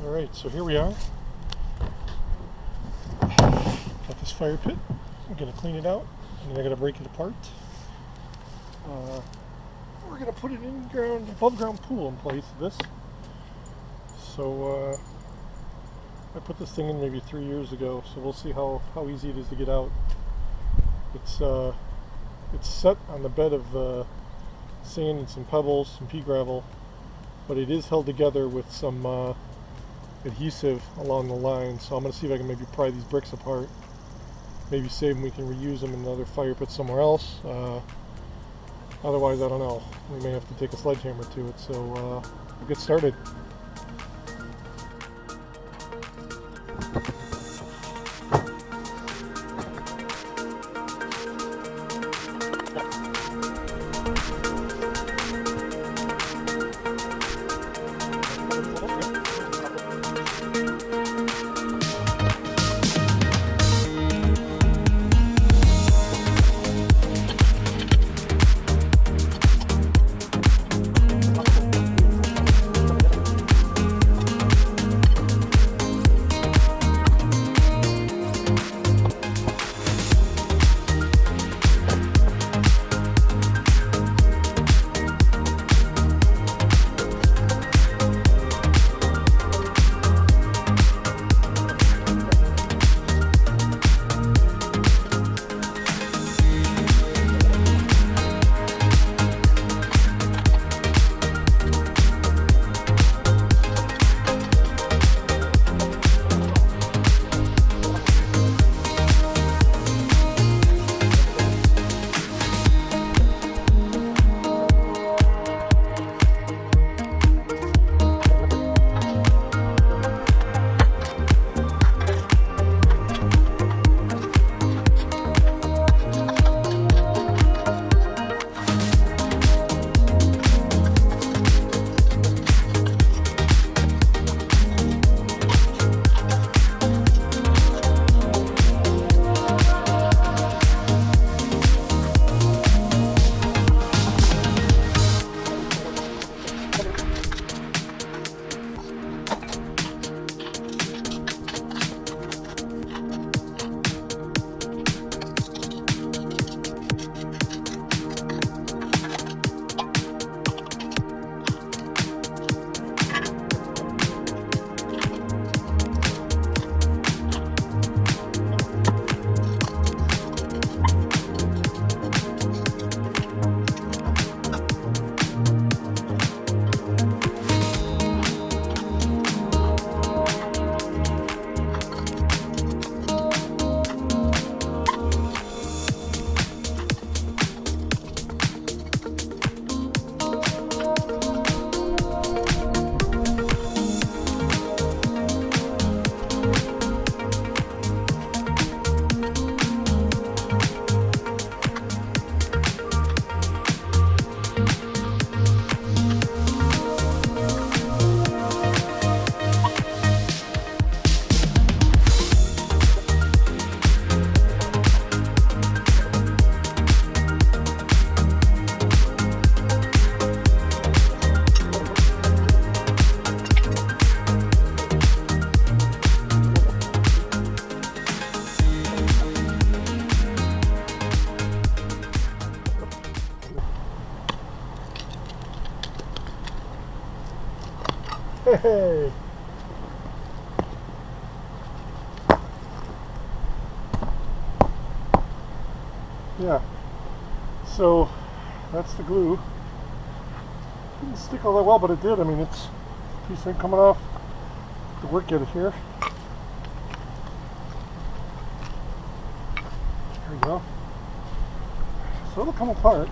Alright, so here we are. Got this fire pit. I'm going to clean it out and then I'm going to break it apart. We're going to put an in-ground, above-ground pool in place of this. So I put this thing in maybe 3 years ago, so we'll see how easy it is to get out. It's set on the bed of sand and some pebbles, some pea gravel, but it is held together with some adhesive along the line. So I'm going to see if I can maybe pry these bricks apart, maybe save them, we can reuse them in another fire pit somewhere else. Otherwise, I don't know, we may have to take a sledgehammer to it. So we'll get started. Hey! Yeah, so that's the glue. Didn't stick all that well, but it did. I mean, it's a piece of coming off the work at it here. There we go. So it'll come apart.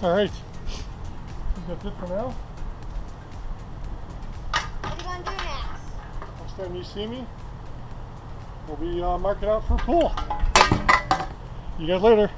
Alright. I think that's it for now. What are you going to do next? Next time you see me, we'll be marking out for a pool. You guys later.